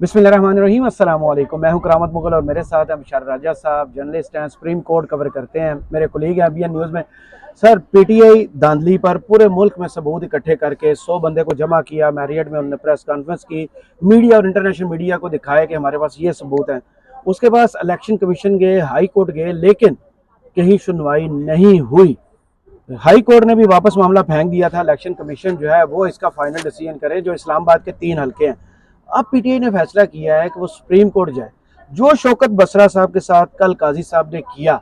बिस्मिल्लाहिर्रहमानिर्रहीम, अस्सलाम वालेकुम। मैं हूं करामत मुगल और मेरे साथ हैं बिशार राजा साहब, जर्नलिस्ट हैं, सुप्रीम कोर्ट कवर करते हैं, मेरे कोलीग हैं अभियान न्यूज़ में। सर, पीटीआई धांधली पर पूरे मुल्क में सबूत इकट्ठे करके 100 बंदे को जमा किया। मैरियट में उन्होंने प्रेस कॉन्फ्रेंस की, मीडिया और इंटरनेशनल मीडिया को दिखाया कि हमारे पास ये सबूत हैं। उसके बाद इलेक्शन कमीशन गए, हाई कोर्ट गए, लेकिन कहीं सुनवाई नहीं हुई। हाई कोर्ट ने भी वापस मामला फेंक दिया था। इलेक्शन कमीशन जो है वो इसका फाइनल डिसीजन करे, जो इस्लामाबाद के 3 हल्के हैं। अब पीटीआई ने फैसला किया है कि वो सुप्रीम कोर्ट जाए। जो शौकत बसरा साहब के साथ कल काजी साहब ने किया,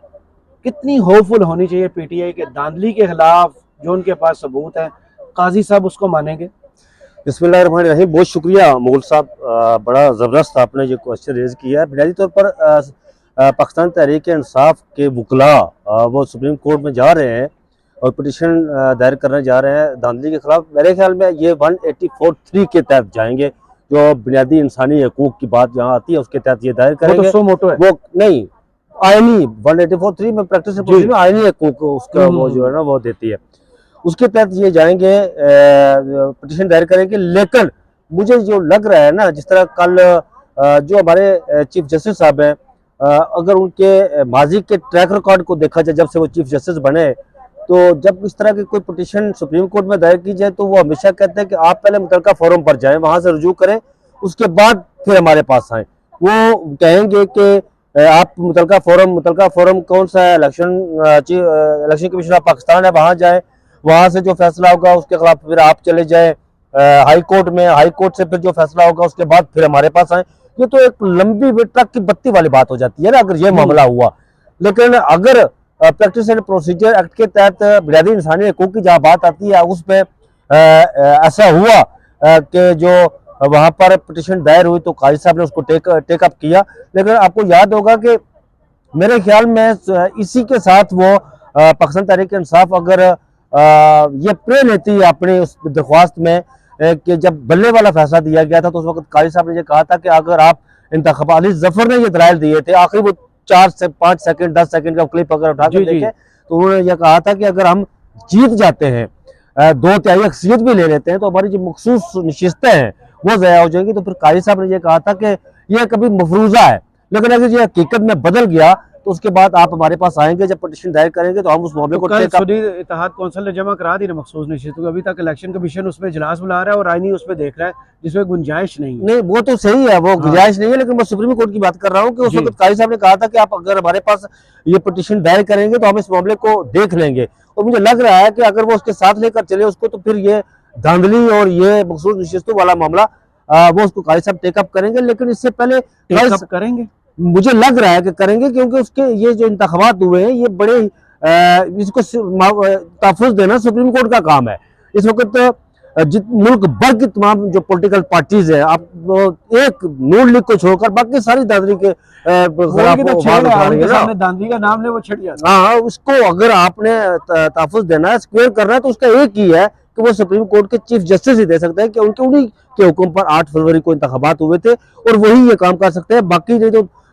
कितनी होपफुल होनी चाहिए पीटीआई के धांधली के खिलाफ जो उनके पास सबूत है, काजी साहब उसको मानेंगे? बिस्मिल्लाहिर्रहमानिर्रहीम। बहुत शुक्रिया मुगल साहब, बड़ा ज़बरदस्त आपने ये क्वेश्चन रेज किया है। बुनियादी तौर पर पाकिस्तान तहरीक इंसाफ के वकला वो सुप्रीम कोर्ट में जा रहे हैं और पिटिशन दायर करने जा रहे हैं धांधली के खिलाफ। मेरे ख्याल में ये 184(3) के तहत जाएंगे, जो बुनियादी इंसानी हकूक की बात जहाँ आती है उसके तहत ये दायर करेंगे। वो तो सो मोटो है, वो नहीं, आईनी 184(3) में प्रैक्टिस में आईनी हकूक उसका वो जो है ना वो देती है, उसके तहत ये जाएंगे, पिटिशन दायर करेंगे। लेकिन मुझे जो लग रहा है ना, जिस तरह कल जो हमारे चीफ जस्टिस साहब हैं, अगर उनके माजी के ट्रैक रिकॉर्ड को देखा जाए, जब से वो चीफ जस्टिस बने, तो जब इस तरह की कोई पिटिशन सुप्रीम कोर्ट में दायर की जाए तो वो हमेशा कहते हैं कि आप पहले मुतलका फोरम पर जाएं, वहां से रुजू करें, उसके बाद फिर हमारे पास आए। वो कहेंगे कि आप मुतलका फोरम कौन सा है, इलेक्शन कमीशन ऑफ पाकिस्तान है, वहां जाए, वहां से जो फैसला होगा उसके खिलाफ फिर आप चले जाए हाई कोर्ट में, हाई कोर्ट से फिर जो फैसला होगा उसके बाद फिर हमारे पास आए। ये तो एक लंबी ट्रक की बत्ती वाली बात हो जाती है ना, अगर ये मामला हुआ। लेकिन अगर प्रैक्टिस एंड प्रोसीजर एक्ट के तहत बुनियादी इंसानी हकूक की जहाँ बात आती है, उस पर ऐसा हुआ कि जो वहां पर पिटिशन दायर हुई तो काजी साहब ने उसको टेकअप किया। लेकिन आपको याद होगा कि मेरे ख्याल में इसी के साथ वो पाकिस्तान तहरीक इंसाफ अगर ये प्रे लेती है अपनी उस दरख्वास्त में कि जब बल्ले वाला फैसला दिया गया था तो उस वक्त काजी साहब ने ये कहा था कि अगर आप इंतखाब अली जफर ने ये दलाइल दिए थे, आखिरी वो 4 से 5 सेकंड 10 सेकंड का क्लिप अगर उठाकर देखें तो उन्होंने ये कहा था कि अगर हम जीत जाते हैं, 2/3 अक्सरियत भी ले लेते हैं, तो हमारी जो मखसूस नशिस्तें हैं वो ज़ाया हो जाएंगी। तो फिर काजी साहब ने यह कहा था कि यह कभी मफरूजा है, लेकिन अगर ये हकीकत में बदल गया तो उसके बाद आप हमारे पास आएंगे, जब पिटिशन दायर करेंगे तो हम उस मामले को इत्तेहाद कौंसिल ने जमा करा दी ना मखसूस नशीद, अभी तक इलेक्शन कमीशन उसमें इजलास बुला रहा है और आईनी उसमें देख रहा है, जिसमें गुंजाइश नहीं है। नहीं, वो तो सही है, वो गुंजाइश नहीं है, लेकिन मैं सुप्रीम कोर्ट की बात कर रहा हूँ कि उस वक्त काजी साहब ने कहा था कि आप अगर हमारे पास ये पिटिशन दायर करेंगे तो हम इस मामले को देख लेंगे। और मुझे लग रहा है कि अगर वो उसके साथ लेकर चले उसको, तो फिर ये धांधली और ये मखसूस नशिस्तों वाला मामला वो उसको काजी साहब टेकअप करेंगे। लेकिन इससे पहले करेंगे, मुझे लग रहा है कि करेंगे, क्योंकि उसके ये जो इंतखाबात हुए हैं ये बड़े इसको तहफ़्फ़ुज़ देना सुप्रीम कोर्ट का काम है। इस वक्त मुल्क भर की तमाम जो पॉलिटिकल पार्टीज है, आप एक नून लीग को छोड़कर बाकी सारी दादरी के दांधी का नाम ले वो छिड़ जाता। हाँ, उसको अगर आपने तहफ़्फ़ुज़ देना है, स्क्वेयर करना है, तो उसका एक ही है कि वो सुप्रीम कोर्ट के चीफ जस्टिस ही दे सकते हैं, कि उन्हीं के हुक्म पर 8 फरवरी को इंतखाबात हुए थे और वही ये काम कर सकते हैं। बाकी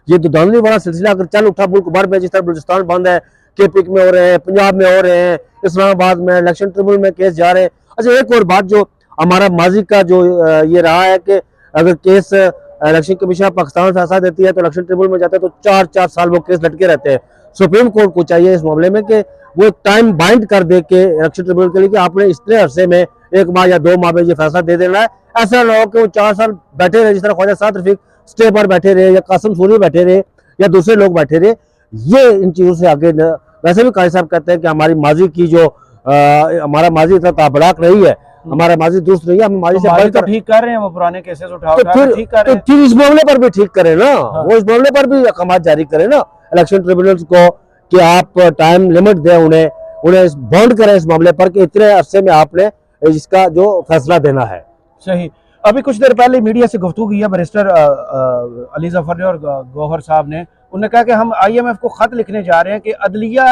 ये तो धांधली वाला सिलसिला अगर चल उठा मुल्क भर में, जिस तरह बलूचिस्तान बंद है, केपिक में हो रहे हैं, पंजाब में हो रहे हैं, इस्लामाबाद में इलेक्शन ट्रिब्यूनल में केस जा रहे हैं। अच्छा, एक और बात जो हमारा माजी का जो ये रहा है कि अगर केस इलेक्शन कमीशन पाकिस्तान फैसला देती है तो इलेक्शन ट्रिब्यूनल में जाता है तो 4-4 साल वो केस लटके रहते हैं। सुप्रीम कोर्ट को चाहिए इस मामले में कि वो टाइम बाइंड कर दे के इलेक्शन ट्रिब्यूनल के लिए कि आपने इतने अरसे में 1 माह या 2 माह में ये फैसला दे देना है। ऐसा ना हो कि वो 4 साल बैठे रहे, जिस तरह ख्वाजा साद रफीक स्टे पर बैठे रहे, या कासिम सूरी बैठे रहे, या दूसरे लोग बैठे रहे। ये इन चीज़ों से आगे वैसे भी काजी साहब कहते हैं कि हमारी माजी की जो हमारा माजी इतना ताबड़ाक नहीं है, हमारा माजी दुरुस्त नहीं है, हम माजी से तो ठीक कर रहे हैं, वो पुराने केसेस उठा ठीक कर रहे हैं। फिर इस मामले पर भी ठीक करें ना, वो इस मामले पर भी अहकाम जारी करें ना इलेक्शन ट्रिब्यूनल्स को, कि आप टाइम लिमिट दें, उन्हें बॉन्ड करें इस मामले पर कि इतने अरसे में आपने इसका जो फैसला देना है। सही। अभी कुछ देर पहले मीडिया से गुफ्तगू की है बैरिस्टर अली जफर ने और गौहर साहब ने। उन्होंने कहा कि हम IMF को खत लिखने जा रहे हैं कि अदलिया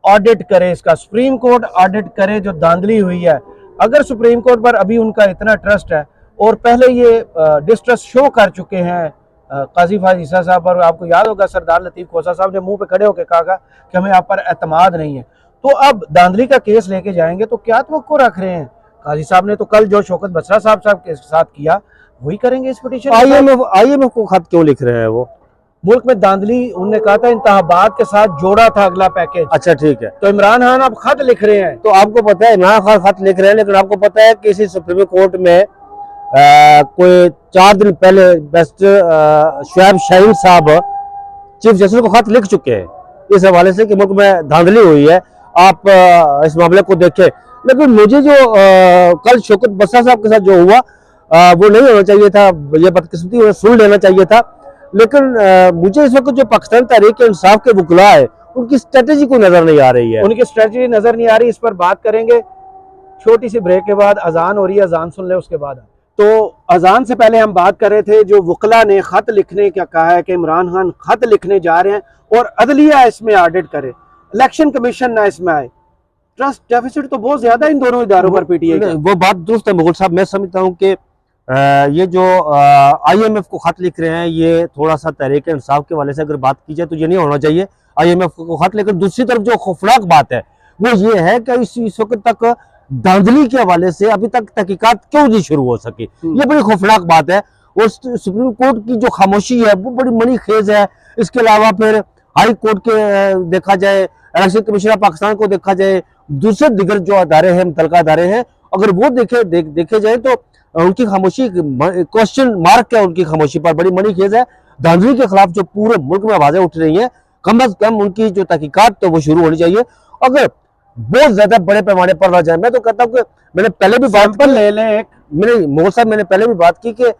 ऑडिट करे, इसका सुप्रीम कोर्ट ऑडिट करे जो धांधली हुई है। अगर सुप्रीम कोर्ट पर अभी उनका इतना ट्रस्ट है और पहले ये डिस्ट्रस्ट शो कर चुके हैं काजी फाज ईसा साहब पर, आपको याद होगा सरदार लतीफ़ खोसा साहब ने मुंह पे खड़े होकर कहा कि हमें आप पर एतमाद नहीं है, तो अब धांधली का केस लेके जाएंगे तो क्या तवक्को रख रहे हैं? काजी साहब ने तो कल जो शौकत बसरा साहब के साथ किया वही करेंगे इस पिटीशन? आईएमएफ को खत क्यों लिख रहे हैं वो? मुल्क में धांधली, उन्होंने कहा था इंतखाबात के साथ जोड़ा था अगला पैकेज। अच्छा ठीक है, तो इमरान खान अब खत लिख रहे हैं। तो आपको पता है इमरान खान खत लिख रहे हैं, लेकिन आपको पता है कि इसी सुप्रीम कोर्ट में कोई 4 दिन पहले शुएब शाहीन साहब चीफ जस्टिस को खत लिख चुके हैं इस हवाले से कि मुल्क में धांधली हुई है, आप इस मामले को देखें। लेकिन मुझे जो कल शौकत बसा साहब के साथ जो हुआ वो नहीं होना चाहिए था, ये बदकिस्मती उन्हें सुन लेना चाहिए था। लेकिन मुझे इस वक्त जो पाकिस्तान तहरीक इंसाफ के वकला है उनकी स्ट्रेटेजी को नजर नहीं आ रही है। उनकी स्ट्रेटेजी नजर नहीं आ रही, इस पर बात करेंगे छोटी सी ब्रेक के बाद। अजान हो रही है, अजान सुन ले उसके बाद। तो अजान से पहले हम बात कर रहे थे, जो वकला ने खत लिखने का कहा है कि इमरान खान खत लिखने जा रहे हैं और अदलिया इसमें ऑडिट करे, इलेक्शन कमीशन ना इसमें आए। ट्रस्ट डेफिसिट तो बहुत ज्यादा इन दोनों इदारों पर पीटीआई का। वो बात दुरुस्त है मुगल साहब, मैं समझता हूँ कि ये जो आईएमएफ को खत लिख रहे हैं ये थोड़ा सा तहरीक इंसाफ के वाले से अगर बात की जाए तो ये नहीं होना चाहिए आईएमएफ को खत। लेकिन दूसरी तरफ जो खौफनाक बात है वो ये है कि इस वक्त तक धांधली के हवाले से अभी तक तहकीकात क्यों नहीं शुरू हो सकी, ये बड़ी खौफनाक बात है। और सुप्रीम कोर्ट की जो खामोशी है वो बड़ी मनी खेज है। इसके अलावा फिर हाई कोर्ट के देखा जाए, इलेक्शन कमीशन ऑफ पाकिस्तान को देखा जाए, दूसरे दिगर जो अदारे हैं, मुतलका अदारे हैं, अगर वो देखे जाए तो उनकी खामोशी क्वेश्चन मार्क है, उनकी खामोशी पर बड़ी मनी खेज है। धांधली के खिलाफ जो पूरे मुल्क में आवाजें उठ रही हैं, कम अज कम उनकी जो तहकीकात तो वो शुरू होनी चाहिए। अगर बहुत ज्यादा बड़े पैमाने पर ना जाए, मैं तो कहता हूँ कि मैंने पहले भी बात की, ले लें एक, मोहन साहब मैंने पहले भी बात की कि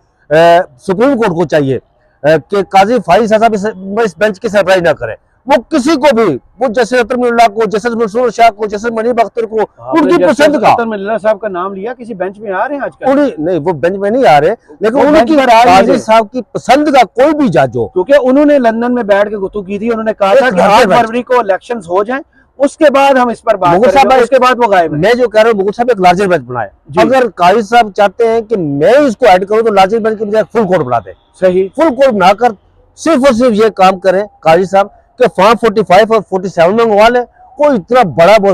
सुप्रीम कोर्ट को चाहिए कि काजी फारिस साहब इस बेंच की सरबराही ना करे। वो किसी को भी, वो जस्टिस अतरमुल्लाह को, जस्टिस मंसूर शाह को, जस्टिस मनीब अख्तर को, उनकी पसंद का। अतरमुल्लाह साहब का नाम लिया, किसी बेंच में आ रहे हैं आजकल? नहीं, वो बेंच में नहीं आ रहे, लेकिन उनकी काजी साहब की पसंद का कोई भी जज हो, क्योंकि उन्होंने लंदन में बैठ के गुफ्तगू की थी, उन्होंने कहा था कि 8 फरवरी को इलेक्शंस हो जाएं, उसके बाद हम इस पर बात करेंगे। उसके बाद वो गायब है। मैं जो कह रहा हूँ मुगल साहब एक लार्जर बेंच बनाए। अगर काजी साहब चाहते हैं कि मैं इसको ऐड करूं तो लार्जर बेंच के बजाय फुल कोर्ट बना दे। सही, फुल कोर्ट बनाकर सिर्फ और सिर्फ ये काम करें काजी साहब कि फॉर्म 45 और 47 मंगवा ले। कोई इतना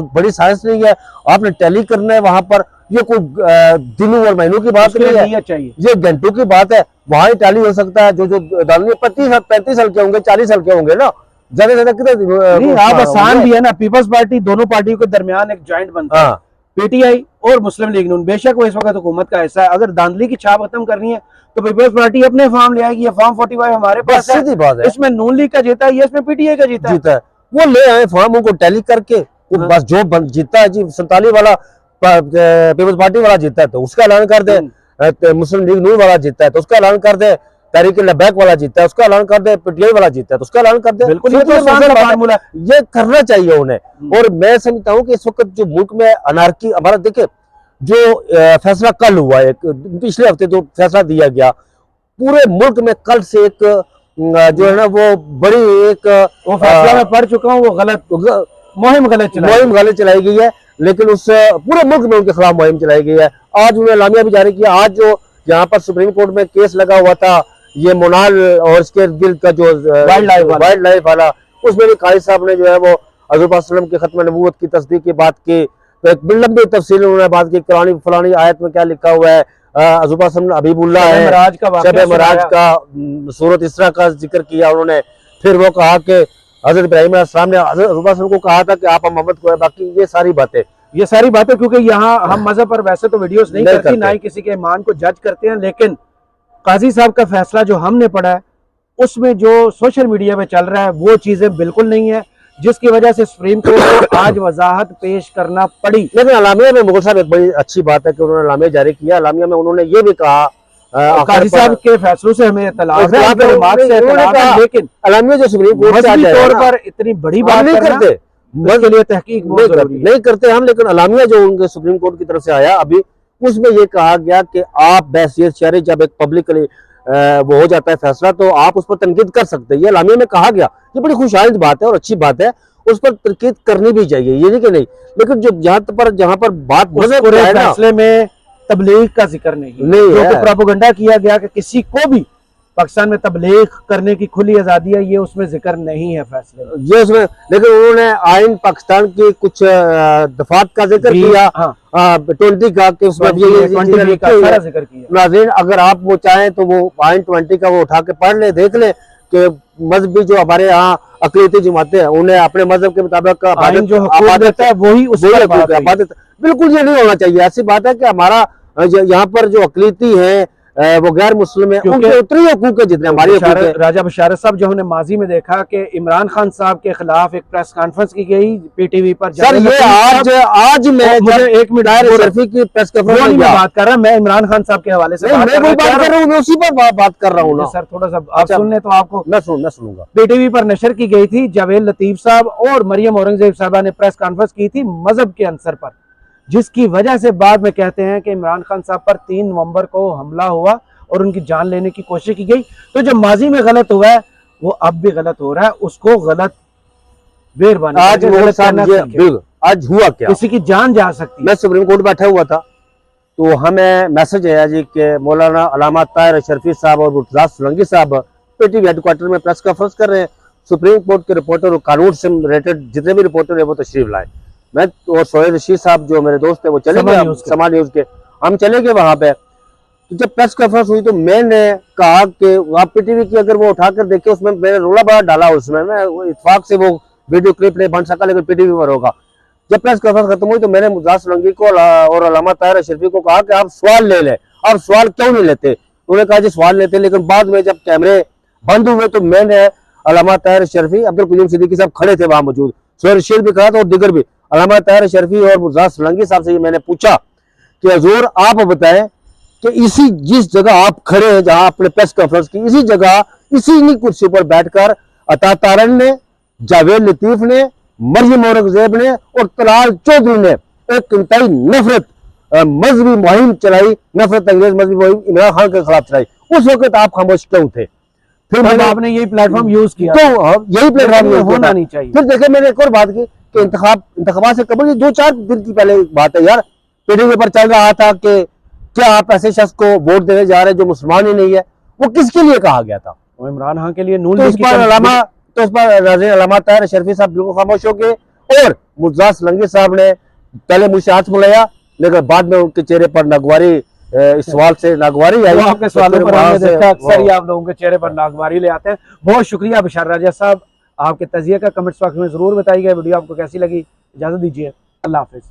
बड़ी साइंस नहीं है, आपने टैली करना है वहां पर, ये कोई दिनों और महीनों की बात नहीं है, ये घंटों की बात है। वहां ही टैली हो सकता है। जो दानी 35 साल के होंगे, 40 साल के होंगे ना, ज्यादा से ज्यादा कितने आप आसान भी है ना। पीपल्स पार्टी दोनों पार्टियों के दरमियान एक ज्वाइंट बनता है, पीटीआई और मुस्लिम लीग नून। बेशक वो इस वक्त हुकूमत का हिस्सा है, अगर धांधली की छाप खत्म करनी है तो पीपल्स पार्टी अपने फॉर्म ले आएगी। ये फॉर्म 45 हमारे पास है, इसमें नून लीग का जीता है, ये इसमें पीटीआई का जीता है। वो ले आए फॉर्म, उनको टैली करके बस जो जीता है जी 47 वाला पीपल्स पार्टी वाला जीता है तो उसका ऐलान कर दे, मुस्लिम लीग नून वाला जीता है तो उसका ऐलान कर दे, तहरीक लबैक वाला जीता है उसका ऐलान कर दे, पीटीआई वाला जीता है तो उसका ऐलान कर दे। बिल्कुल, ये करना चाहिए उन्हें। और मैं समझता हूँ कि इस वक्त जो मुल्क में अनारकी, हमारा देखे जो फैसला कल हुआ है, पिछले हफ्ते जो फैसला दिया गया, पूरे मुल्क में कल से एक जो है ना वो बड़ी एक वो फैसला मैं पढ़ चुका हूँ, वो गलत मुहिम गलत चलाई गई है। लेकिन उस पूरे मुल्क में उनके खिलाफ मुहिम चलाई गई है। आज उन्हें लामिया भी जारी किया। आज जो यहाँ पर सुप्रीम कोर्ट में केस लगा हुआ था, ये मोनाल और इसके गिल्ड का जो वाइल्ड लाइफ वाला, उसमें भी काजी साहब ने जो है वो हज़रत वसल्लम के खत्म नबूवत की तस्दीक की बात की। तो एक लंबी तफसील उन्होंने बात की, कुरानी फलानी आयत में क्या लिखा हुआ है, हज़रत वसल्लम हबीबुल्लाह है, शब मराज का सूरत इसरा का जिक्र किया उन्होंने। फिर वो कहा कि हज़रत इब्राहीम अलैहिस्सलाम ने हज़रत वसल्लम को कहा था कि आप मोहम्मद को है। बाकी ये सारी बातें क्योंकि यहाँ हम मजहब पर वैसे तो वीडियोस नहीं करते, ना ही किसी के ईमान को जज करते हैं, लेकिन काजी साहब का फैसला जो हमने पढ़ा है उसमें जो सोशल मीडिया में चल रहा है वो चीजें बिल्कुल नहीं है, जिसकी वजह से सुप्रीम कोर्ट को आज वजाहत पेश करना पड़ी। लेकिन अलामिया में मुगल साहब एक बड़ी अच्छी बात है कि उन्होंने अलामिया जारी किया। अलामिया में उन्होंने ये भी कहा, काजी साहब के फैसलों से हमें इत्तलाफ है, लेकिन अलामिया जो सुप्रीम कोर्ट से तौर पर इतनी बड़ी बात नहीं करते, उसके लिए तहकीक नहीं करते हम। लेकिन अलामिया जो उनके सुप्रीम कोर्ट की तरफ से आया अभी, उसमें ये कहा गया कि आप बहसियत शहरी जब एक पब्लिकली वो हो जाता है फैसला तो आप उस पर तनकीद कर सकते हैं। ये अलामिया में कहा गया, ये बड़ी खुशहाल बात है और अच्छी बात है, उस पर तनकीद करनी भी चाहिए, ये नहीं कि नहीं। लेकिन जो जहाँ पर बात फैसले में तबलीग का जिक्र नहीं जो प्रोपेगेंडा किया गया कि किसी को भी पाकिस्तान में तबलीग करने की खुली आज़ादी है, ये उसमें जिक्र नहीं है फैसले में। ये उसमें, लेकिन उन्होंने आइन पाकिस्तान की कुछ दफात का जिक्र किया, हाँ 20 का, कि उसमें ये 20 का सारा जिक्र किया। नाज़रीन अगर आप वो चाहें तो वो आइन 20 का वो उठा के पढ़ ले, देख ले कि मजहबी जो हमारे यहाँ अक़लीती जमातें हैं उन्हें अपने मजहब के मुताबिक आइन जो हुकूक देता है वही उस पर बात है। आबादत, बिल्कुल ये नहीं होना चाहिए। ऐसी बात है कि हमारा यहाँ पर जो अक़लीती है वो गैर मुस्लिम है, उनके उतने हकूक है जितने हमारे हकूक है। राजा बशारत साहब जो हमने माजी में देखा कि इमरान खान साहब के खिलाफ एक प्रेस कॉन्फ्रेंस की गई पीटीवी पर। सर ये आज मैं मुझे एक मिनट शरीफी की प्रेस कॉन्फ्रेंस में बात कर रहा हूं, मैं इमरान खान साहब के हवाले से बात कर रहा हूँ, मैं उसी पर बात कर रहा हूँ ना सर। थोड़ा सा आप सुन लें तो आपको मैं सुनूंगा। पीटीवी पर नशर की गई थी, जावेद लतीफ साहब और मरियम औरंगजेब साहबा ने प्रेस कॉन्फ्रेंस की थी मजहब के अंसर पर, जिसकी वजह से बाद में कहते हैं कि इमरान खान साहब पर 3 नवंबर को हमला हुआ और उनकी जान लेने की कोशिश की गई। तो जो माजी में गलत हुआ है वो अब भी गलत हो रहा है, उसको गलत बेरबानी आज हुआ क्या, किसी की जान जा सकती है। मैं सुप्रीम कोर्ट बैठा हुआ था तो हमें मैसेज आया जी कि मौलाना अल्लामा ताहिर शरफी साहब और मुर्तज़ा सोलंकी साहब पीटीवी हेडक्वार्टर में प्रेस कॉन्फ्रेंस कर रहे हैं। सुप्रीम कोर्ट के रिपोर्टर और कानून से रिलेटेड जितने भी रिपोर्टर है वो तशरीफ लाए। मैं और सोहेल रशीद साहब जो मेरे दोस्त है वो चले गए समा न्यूज के, हम चले गए वहां पे। तो जब प्रेस कॉन्फ्रेंस हुई तो मैंने कहा कि आप पीटीवी की अगर वो उठाकर देखे, उसमें मैंने रोला बड़ा डाला, उसमें मैं इत्तेफाक से वो वीडियो क्लिप नहीं बन सका, लेकिन पीटीवी पर होगा। जब प्रेस कॉन्फ्रेंस खत्म हुई तो मैंने मुर्तज़ा सोलंकी को और अल्लामा ताहिर शरफी को कहा कि आप सवाल ले लें। आप सवाल क्यों नहीं लेते? उन्होंने कहा जी सवाल लेते, लेकिन बाद में जब कैमरे बंद हुए तो मैंने अल्लामा ताहिर शरफी, अब्दुल कयूम सिद्दीकी साहब खड़े थे वहां मौजूद, सोहेल रशीद भी खड़ा था और दिगर भी, अल्लामा ताहिर शरफी और मुर्तज़ा सोलंकी साहब से मैंने पूछा कि हुजूर आप बताएं कि इसी जिस जगह आप खड़े हैं जहां आपने प्रेस कॉन्फ्रेंस की, इसी जगह इसी कुर्सी पर बैठकर अता तारन ने, जावेद लतीफ ने, मरियम औरंगजेब ने और तलाल चौधरी ने एक इंतहाई नफरत मजहबी मुहिम चलाई, नफरत अंग्रेज मजहबी मुहिम इमरान खान के खिलाफ चलाई। उस वक्त आप खामोश क्यों थे? फिर आपने यही प्लेटफॉर्म यूज किया, तो यही प्लेटफॉर्म होना नहीं चाहिए। फिर देखे मैंने एक और बात की कि इंतखाबात से कबल 2-4 दिन की पहले बात है यार, पीटीवी पर चल रहा था कि क्या आप ऐसे शख्स को वोट देने जा रहे हैं जो मुसलमान ही नहीं है। वो किसके लिए कहा गया था? वो इमरान खान के लिए। नून तो उस पर अल्लामा ताहिर शरफी साहब बिल्कुल खामोश हो गए और मुर्तज़ा सोलंकी साहब ने पहले मुझसे हाथ मिलाया, लेकिन बाद में उनके चेहरे पर नागवारी, इस सवाल से नागवारी आई। आपके सवालों पर हमने देखा अक्सर ही आप लोगों के चेहरे पर नागवारी ले आते हैं। बहुत शुक्रिया बशार राजा साहब, आपके तजिए का कमेंट्स बॉक्स में जरूर बताइएगा। वीडियो आपको कैसी लगी? इजाजत दीजिए, अल्लाह हाफिज।